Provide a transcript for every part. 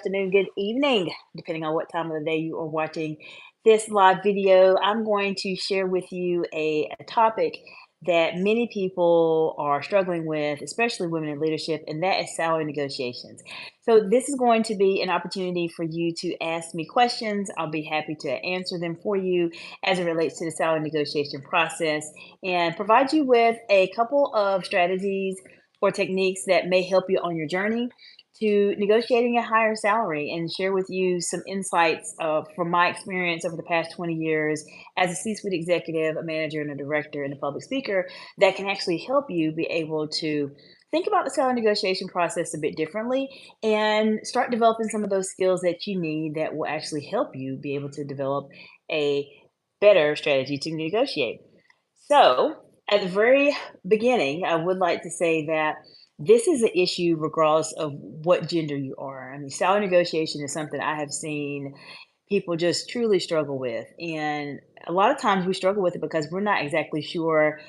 Afternoon, good evening, depending on what time of the day you are watching this live video. I'm going to share with you a topic that many people are struggling with, especially women in leadership, and that is salary negotiations. So, this is going to be an opportunity for you to ask me questions. I'll be happy to answer them for you as it relates to the salary negotiation process and provide you with a couple of strategies or techniques that may help you on your journey to negotiating a higher salary and share with you some insights from my experience over the past 20 years as a C-suite executive, a manager, and a director, and a public speaker that can actually help you be able to think about the salary negotiation process a bit differently and start developing some of those skills that you need that will actually help you be able to develop a better strategy to negotiate. So, at the very beginning, I would like to say that this is an issue regardless of what gender you are. I mean, salary negotiation is something I have seen people just truly struggle with. And a lot of times we struggle with it because we're not exactly sure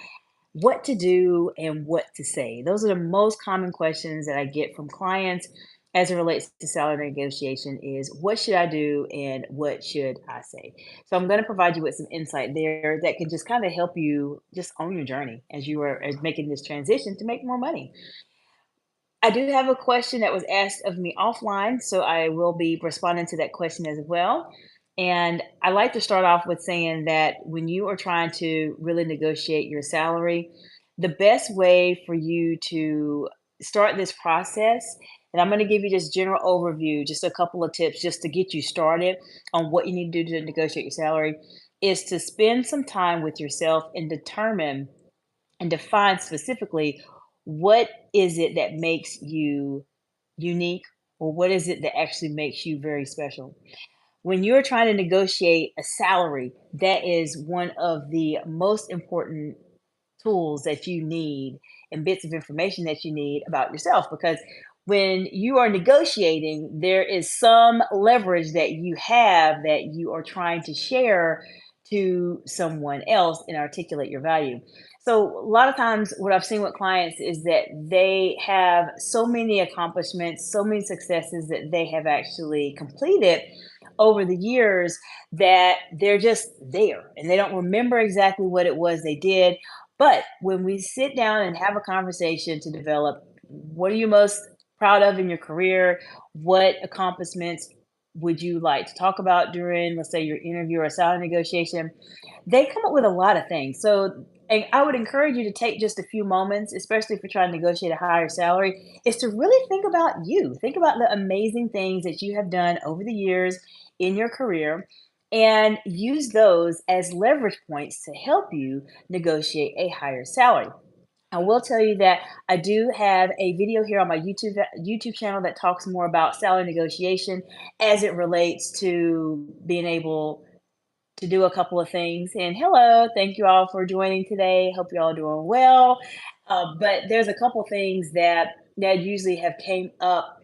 what to do and what to say. Those are the most common questions that I get from clients as it relates to salary negotiation is what should I do and what should I say? So I'm going to provide you with some insight there that can just kind of help you just own your journey as you are as making this transition to make more money. I do have a question that was asked of me offline, so I will be responding to that question as well. And I like to start off with saying that when you are trying to really negotiate your salary, the best way for you to start this process, and I'm going to give you just general overview, just a couple of tips just to get you started on what you need to do to negotiate your salary, is to spend some time with yourself and determine and define specifically what is it that makes you unique or what is it that actually makes you very special. When you're trying to negotiate a salary, that is one of the most important tools that you need and bits of information that you need about yourself because when you are negotiating, there is some leverage that you have that you are trying to share to someone else and articulate your value. So, a lot of times, what I've seen with clients is that they have so many accomplishments, so many successes that they have actually completed over the years that they're just there and they don't remember exactly what it was they did. But when we sit down and have a conversation to develop what are you most proud of in your career, what accomplishments would you like to talk about during, let's say, your interview or salary negotiation, they come up with a lot of things. So, and I would encourage you to take just a few moments, especially if you're trying to negotiate a higher salary, is to really think about you. Think about the amazing things that you have done over the years in your career and use those as leverage points to help you negotiate a higher salary. I will tell you that I do have a video here on my YouTube channel that talks more about salary negotiation as it relates to being able to do a couple of things. And hello, thank you all for joining today. Hope you all are doing well. But there's a couple things that usually have came up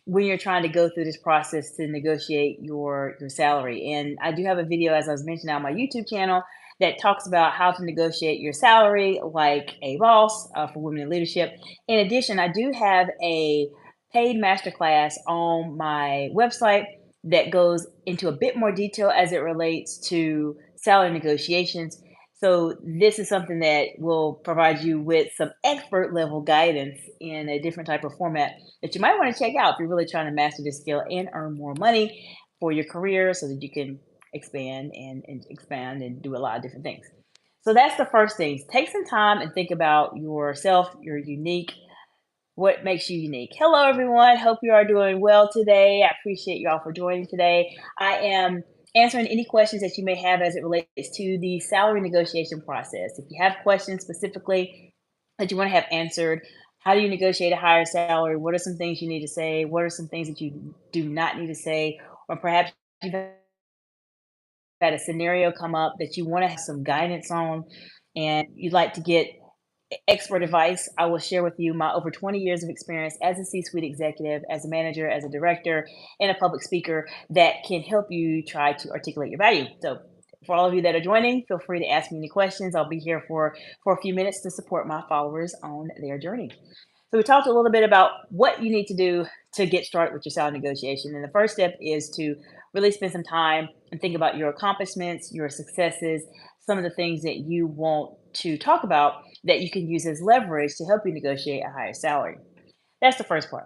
when you're trying to go through this process to negotiate your salary. And I do have a video, as I was mentioning on my YouTube channel, that talks about how to negotiate your salary like a boss for women in leadership. In addition, I do have a paid masterclass on my website that goes into a bit more detail as it relates to salary negotiations. So this is something that will provide you with some expert level guidance in a different type of format that you might want to check out if you're really trying to master this skill and earn more money for your career so that you can and expand and do a lot of different things. So that's the first thing. Take some time and think about yourself, your unique, what makes you unique. Hello, everyone. Hope you are doing well today. I appreciate you all for joining today. I am answering any questions that you may have as it relates to the salary negotiation process. If you have questions specifically that you want to have answered, how do you negotiate a higher salary? What are some things you need to say? What are some things that you do not need to say? Or perhaps you've had a scenario come up that you want to have some guidance on and you'd like to get expert advice. I will share with you my over 20 years of experience as a C-suite executive, as a manager, as a director, and a public speaker that can help you try to articulate your value. So for all of you that are joining, feel free to ask me any questions. I'll be here for a few minutes to support my followers on their journey. So we talked a little bit about what you need to do to get started with your salary negotiation. And the first step is to really spend some time and think about your accomplishments, your successes, some of the things that you want to talk about that you can use as leverage to help you negotiate a higher salary. That's the first part.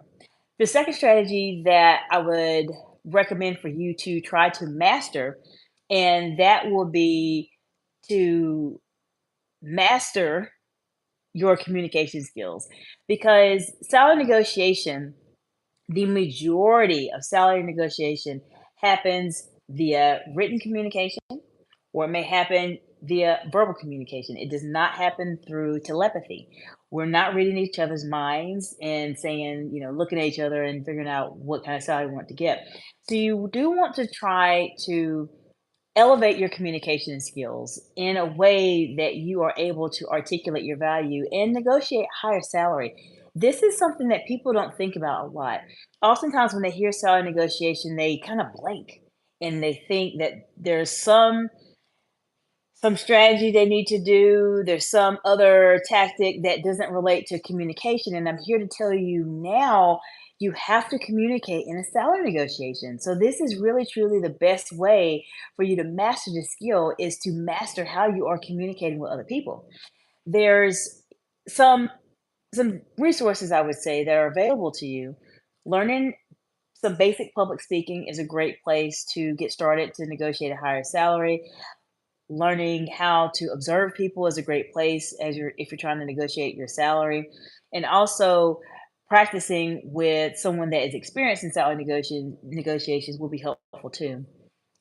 The second strategy that I would recommend for you to try to master, and that will be to master your communication skills, because salary negotiation, the majority of salary negotiation happens via written communication, or it may happen via verbal communication. It does not happen through telepathy. We're not reading each other's minds and saying, looking at each other and figuring out what kind of salary we want to get. So you do want to try to elevate your communication skills in a way that you are able to articulate your value and negotiate higher salary. This is something that people don't think about a lot. Oftentimes, when they hear salary negotiation, they kind of blank and they think that there's some strategy they need to do. There's some other tactic that doesn't relate to communication. And I'm here to tell you now, you have to communicate in a salary negotiation. So this is really truly the best way for you to master the skill, is to master how you are communicating with other people. There's some some resources I would say that are available to you. Learning some basic public speaking is a great place to get started to negotiate a higher salary. Learning how to observe people is a great place as if you're trying to negotiate your salary, and also practicing with someone that is experienced in salary negotiations will be helpful too.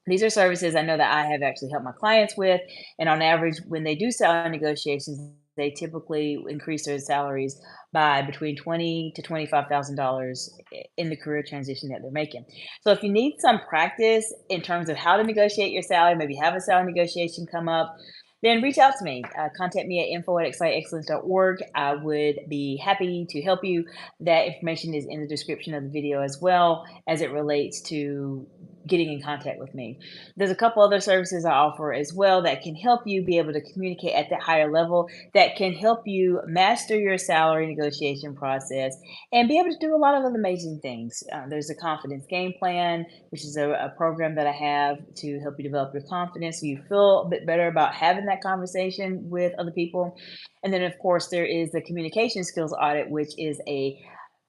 These are services I know that I have actually helped my clients with, and on average, when they do salary negotiations, they typically increase their salaries by between $20,000 to $25,000 in the career transition that they're making. So, if you need some practice in terms of how to negotiate your salary, maybe have a salary negotiation come up, then reach out to me. Contact me at info@exciteexcellence.org. I would be happy to help you. That information is in the description of the video as well as it relates to getting in contact with me. There's a couple other services I offer as well that can help you be able to communicate at that higher level, that can help you master your salary negotiation process and be able to do a lot of other amazing things. There's a confidence game plan, which is a program that I have to help you develop your confidence so you feel a bit better about having that conversation with other people. And then, of course, there is the communication skills audit, which is a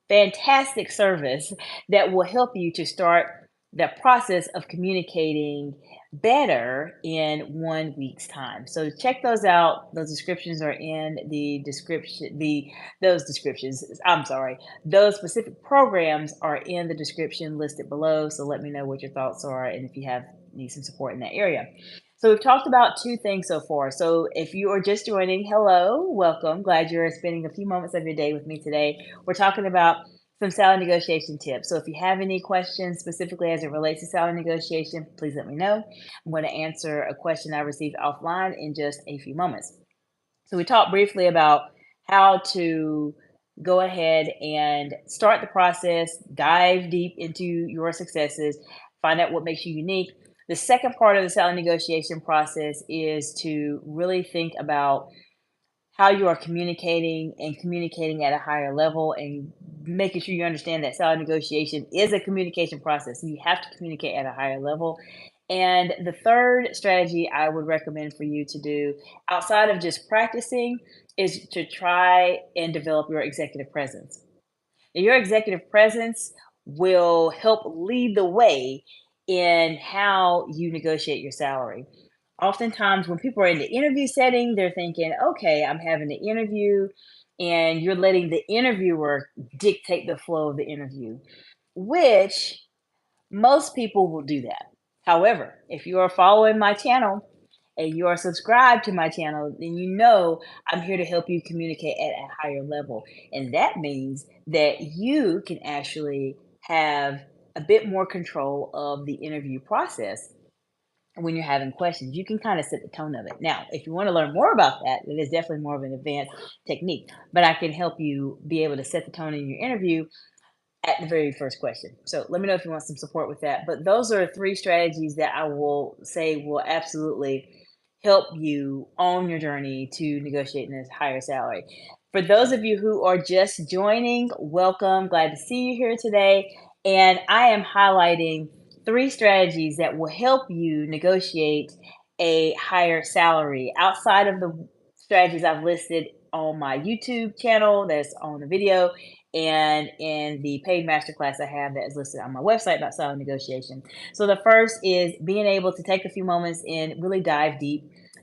fantastic service that will help you to start the process of communicating better in 1 week's time. So check those out. Those descriptions are in the description. Those descriptions, I'm sorry, those specific programs are in the description listed below. So let me know what your thoughts are and if you need some support in that area. So we've talked about two things so far. So if you are just joining, hello, welcome. Glad you're spending a few moments of your day with me today. We're talking about some salary negotiation tips. So if you have any questions specifically as it relates to salary negotiation, please let me know. I'm going to answer a question I received offline in just a few moments. So we talked briefly about how to go ahead and start the process, dive deep into your successes, find out what makes you unique. The second part of the salary negotiation process is to really think about how you are communicating and communicating at a higher level, and making sure you understand that salary negotiation is a communication process. So you have to communicate at a higher level. And the third strategy I would recommend for you to do outside of just practicing is to try and develop your executive presence. And your executive presence will help lead the way in how you negotiate your salary. Oftentimes, when people are in the interview setting, they're thinking, okay, I'm having an interview, and you're letting the interviewer dictate the flow of the interview, which most people will do that. However, if you are following my channel and you are subscribed to my channel, then you know I'm here to help you communicate at a higher level. And that means that you can actually have a bit more control of the interview process when you're having questions. You can kind of set the tone of it. Now, if you want to learn more about that, it is definitely more of an advanced technique, but I can help you be able to set the tone in your interview at the very first question. So let me know if you want some support with that. But those are three strategies that I will say will absolutely help you on your journey to negotiating this higher salary. For those of you who are just joining, welcome. Glad to see you here today. And I am highlighting three strategies that will help you negotiate a higher salary outside of the strategies I've listed on my YouTube channel that's on the video and in the paid masterclass I have that is listed on my website about salary negotiation. So the first is being able to take a few moments and really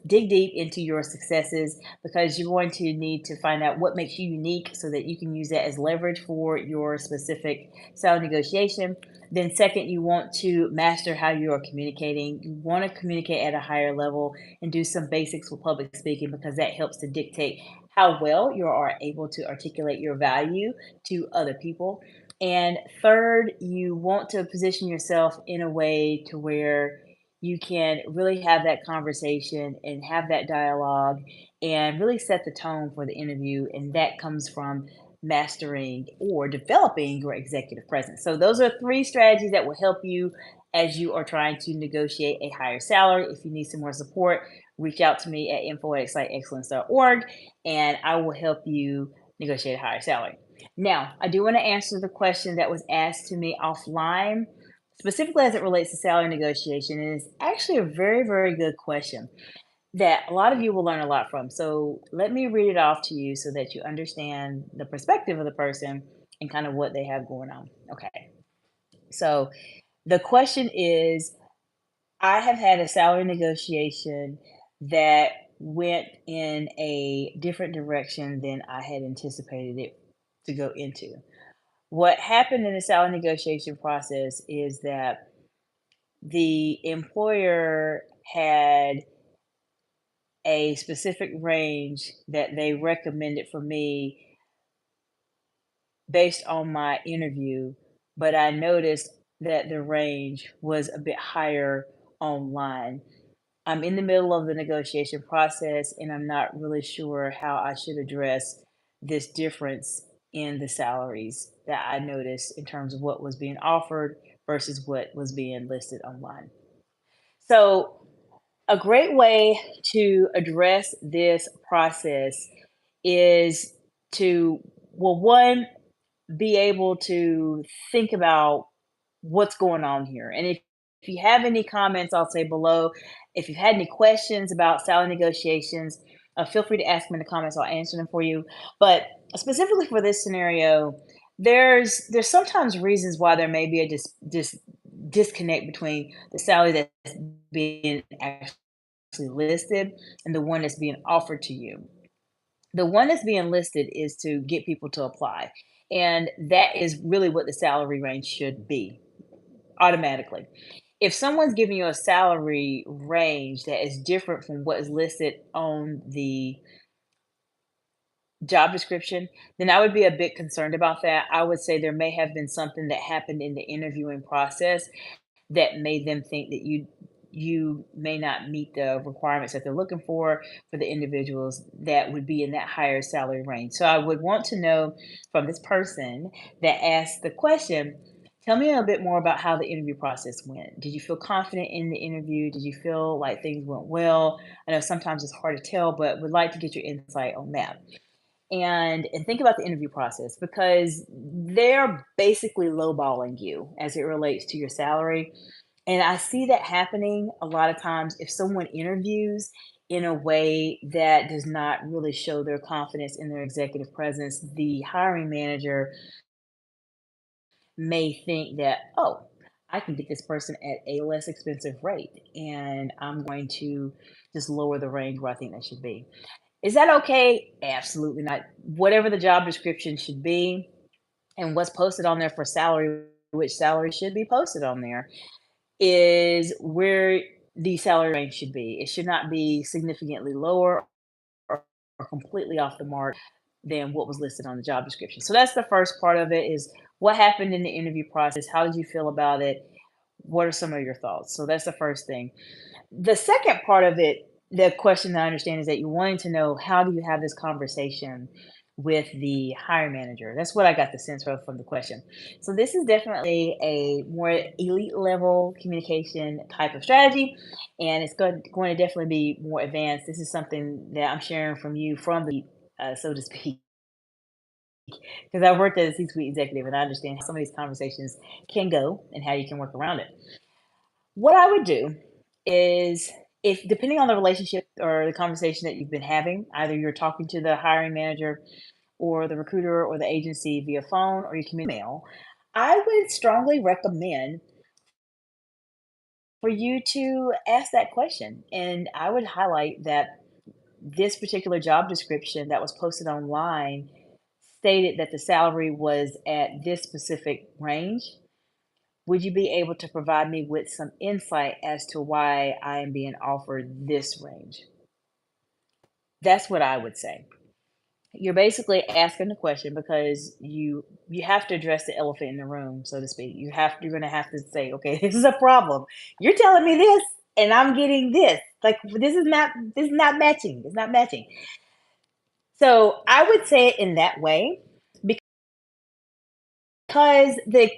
dig deep into your successes, because you're going to need to find out what makes you unique so that you can use that as leverage for your specific salary negotiation. Then, second, you want to master how you are communicating. You want to communicate at a higher level and do some basics with public speaking, because that helps to dictate how well you are able to articulate your value to other people. And third, you want to position yourself in a way to where you can really have that conversation and have that dialogue and really set the tone for the interview. And that comes from mastering or developing your executive presence. So, those are three strategies that will help you as you are trying to negotiate a higher salary. If you need some more support, reach out to me at info@excellence.org and I will help you negotiate a higher salary. Now, I do want to answer the question that was asked to me offline, specifically as it relates to salary negotiation. And it's actually a very, very good question that a lot of you will learn a lot from. So let me read it off to you so that you understand the perspective of the person and kind of what they have going on. Okay. So the question is, I have had a salary negotiation that went in a different direction than I had anticipated it to go into. What happened in the salary negotiation process is that the employer had a specific range that they recommended for me based on my interview, but I noticed that the range was a bit higher online. I'm in the middle of the negotiation process and I'm not really sure how I should address this difference in the salaries that I noticed in terms of what was being offered versus what was being listed online. So, a great way to address this process is to, well, one, be able to think about what's going on here. And if you have any comments, I'll say below. If you've had any questions about salary negotiations, feel free to ask them in the comments. I'll answer them for you. But specifically for this scenario, there's sometimes reasons why there may be a disconnect between the salary that's being actually listed and the one that's being offered to you. The one that's being listed is to get people to apply. And that is really what the salary range should be automatically. If someone's giving you a salary range that is different from what is listed on the job description, then I would be a bit concerned about that. I would say there may have been something that happened in the interviewing process that made them think that you may not meet the requirements that they're looking for the individuals that would be in that higher salary range. So I would want to know from this person that asked the question, tell me a bit more about how the interview process went. Did you feel confident in the interview? Did you feel like things went well? I know sometimes it's hard to tell, but would like to get your insight on that. And think about the interview process, because they're basically lowballing you as it relates to your salary. And I see that happening a lot of times if someone interviews in a way that does not really show their confidence in their executive presence. The hiring manager may think that, oh, I can get this person at a less expensive rate, and I'm going to just lower the range where I think that should be. Is that okay? Absolutely not. Whatever the job description should be and what's posted on there for salary, which salary should be posted on there, is where the salary range should be. It should not be significantly lower or completely off the mark than what was listed on the job description. So that's the first part of it, is what happened in the interview process? How did you feel about it? What are some of your thoughts? So that's the first thing. The second part of it, the question that I understand, is that you're wanting to know, how do you have this conversation with the hiring manager? That's what I got the sense from the question. So this is definitely a more elite level communication type of strategy, and it's going to definitely be more advanced. This is something that I'm sharing from you from the so to speak. because I've worked as a C-suite executive and I understand how some of these conversations can go and how you can work around it. What I would do is, if depending on the relationship or the conversation that you've been having, either you're talking to the hiring manager or the recruiter or the agency via phone or you can email, I would strongly recommend for you to ask that question. And I would highlight that this particular job description that was posted online stated that the salary was at this specific range. Would you be able to provide me with some insight as to why I am being offered this range? That's what I would say. You're basically asking the question because you have to address the elephant in the room, so to speak. You're gonna have to say, okay, this is a problem. You're telling me this and I'm getting this. Like this is not matching. It's not matching. So I would say it in that way because the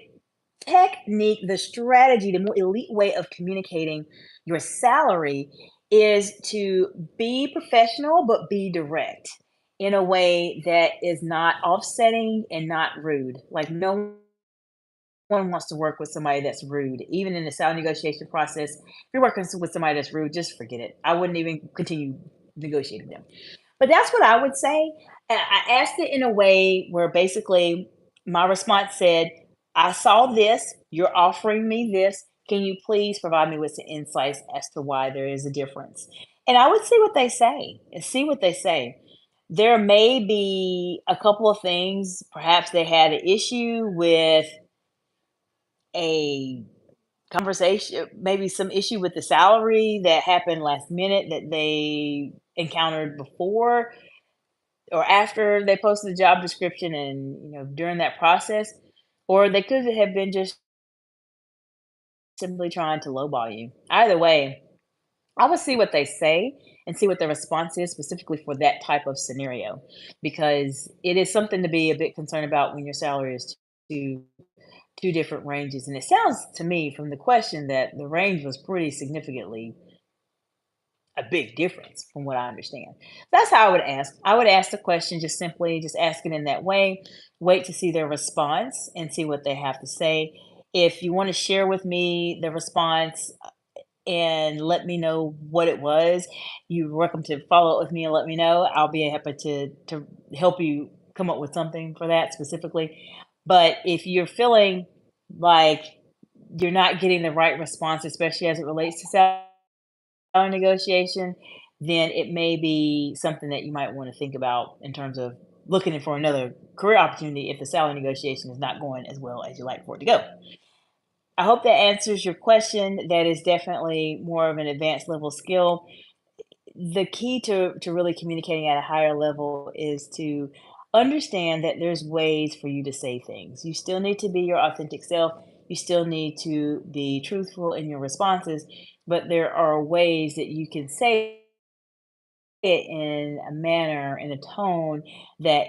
technique, the strategy, the more elite way of communicating your salary is to be professional, but be direct in a way that is not offsetting and not rude. Like no one wants to work with somebody that's rude. Even in the salary negotiation process, if you're working with somebody that's rude, just forget it. I wouldn't even continue negotiating them. But that's what I would say. And I asked it in a way where basically my response said, I saw this, you're offering me this. Can you please provide me with some insights as to why there is a difference? And I would see what they say and see what they say. There may be a couple of things. Perhaps they had an issue with a conversation, maybe some issue with the salary that happened last minute that they encountered before or after they posted the job description and during that process, or they could have been just simply trying to lowball you. Either way, I would see what they say and see what the response is specifically for that type of scenario, because it is something to be a bit concerned about when your salary is two different ranges. And it sounds to me from the question that the range was pretty significantly a big difference from what I understand. That's how I would ask. I would ask the question just simply, just ask it in that way, wait to see their response and see what they have to say. If you want to share with me the response and let me know what it was, you're welcome to follow up with me and let me know. I'll be happy to help you come up with something for that specifically. But if you're feeling like you're not getting the right response, especially as it relates to negotiation, then it may be something that you might want to think about in terms of looking for another career opportunity if the salary negotiation is not going as well as you like for it to go. I hope that answers your question. That is definitely more of an advanced level skill. The key to really communicating at a higher level is to understand that there's ways for you to say things. You still need to be your authentic self. You still need to be truthful in your responses, but there are ways that you can say it in a manner, in a tone that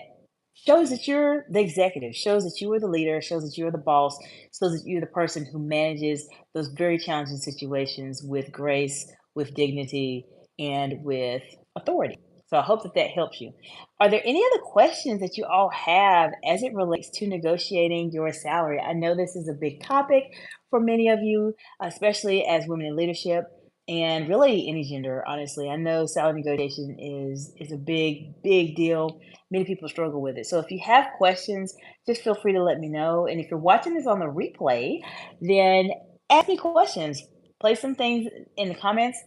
shows that you're the executive, shows that you are the leader, shows that you're the boss, shows that you're the person who manages those very challenging situations with grace, with dignity, and with authority. So I hope that that helps you. Are there any other questions that you all have as it relates to negotiating your salary? I know this is a big topic for many of you, especially as women in leadership and really any gender, honestly. I know salary negotiation is a big deal. Many people struggle with it. So if you have questions, just feel free to let me know. And if you're watching this on the replay, then ask me questions. Place some things in the comments.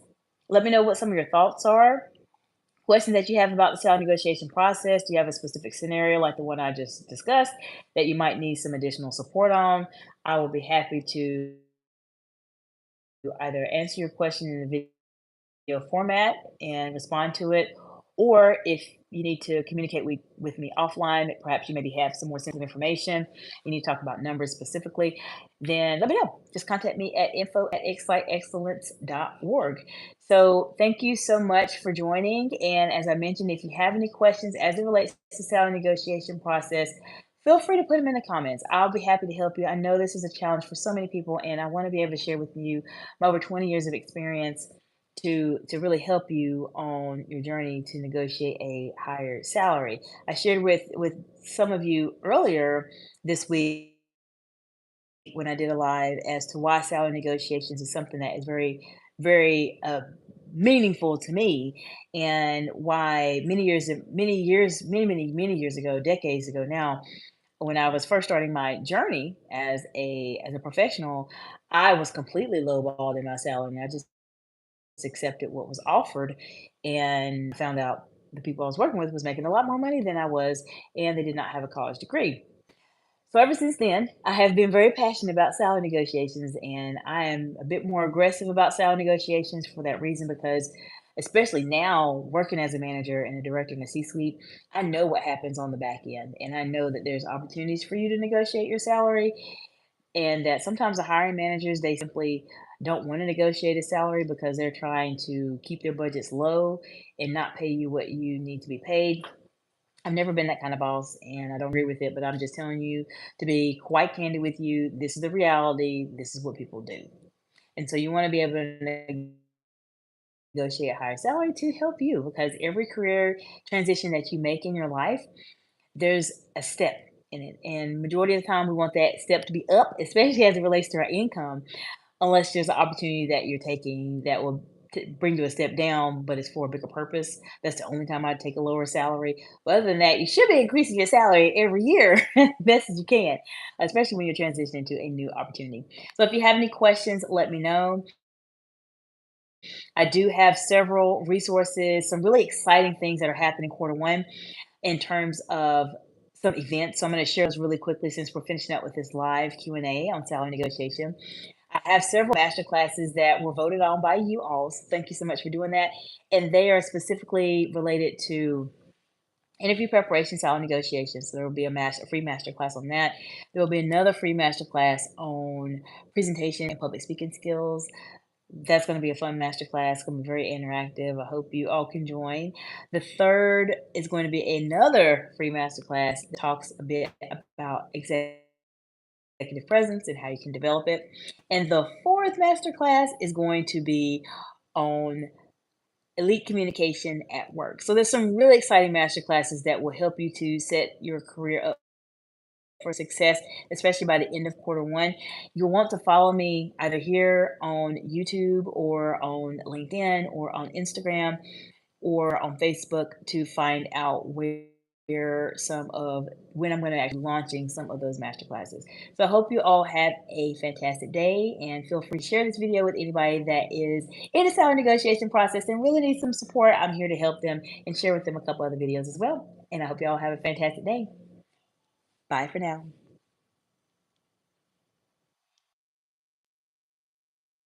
Let me know what some of your thoughts are. Questions that you have about the salary negotiation process. Do you have a specific scenario like the one I just discussed that you might need some additional support on? I will be happy to either answer your question in the video format and respond to it. Or if you need to communicate with me offline, perhaps you maybe have some more sensitive information, you need to talk about numbers specifically, then let me know. Just contact me at info@exciteexcellence.org. So thank you so much for joining. And as I mentioned, if you have any questions as it relates to salary negotiation process, feel free to put them in the comments. I'll be happy to help you. I know this is a challenge for so many people, and I want to be able to share with you my over 20 years of experience to really help you on your journey to negotiate a higher salary. I shared with some of you earlier this week when I did a live as to why salary negotiations is something that is very meaningful to me, and why many years ago, decades ago now, when I was first starting my journey as a professional, I was completely lowballed in my salary, and I just accepted what was offered, and found out the people I was working with was making a lot more money than I was, and they did not have a college degree. So ever since then, I have been very passionate about salary negotiations, and I am a bit more aggressive about salary negotiations for that reason because, especially now working as a manager and a director in the C-suite, I know what happens on the back end, and I know that there's opportunities for you to negotiate your salary, and that sometimes the hiring managers, they simply don't want to negotiate a salary because they're trying to keep their budgets low and not pay you what you need to be paid. I've never been that kind of boss, and I don't agree with it, but I'm just telling you to be quite candid with you. This is the reality. This is what people do. And so you want to be able to negotiate a higher salary to help you, because every career transition that you make in your life, there's a step in it. And majority of the time we want that step to be up, especially as it relates to our income, unless there's an opportunity that you're taking that will bring you a step down, but it's for a bigger purpose. That's the only time I'd take a lower salary. But other than that, you should be increasing your salary every year best as you can, especially when you're transitioning to a new opportunity. So if you have any questions, let me know. I do have several resources, some really exciting things that are happening quarter one in terms of some events. So I'm going to share those really quickly since we're finishing up with this live Q&A on salary negotiation. I have several master classes that were voted on by you all. So thank you so much for doing that. And they are specifically related to interview preparation, salary negotiations. So there will be a free master class on that. There will be another free master class on presentation and public speaking skills. That's going to be a fun master class. It's going to be very interactive. I hope you all can join. The third is going to be another free master class that talks a bit about executive presence and how you can develop it. And the fourth master class is going to be on elite communication at work. So there's some really exciting master classes that will help you to set your career up for success, especially by the end of quarter one. You'll want to follow me either here on YouTube or on LinkedIn or on Instagram or on Facebook to find out where some of when I'm going to actually launching some of those master classes. So I hope you all have a fantastic day, and feel free to share this video with anybody that is in the salary negotiation process and really needs some support. I'm here to help them and share with them a couple other videos as well. And I hope you all have a fantastic day. Bye for now.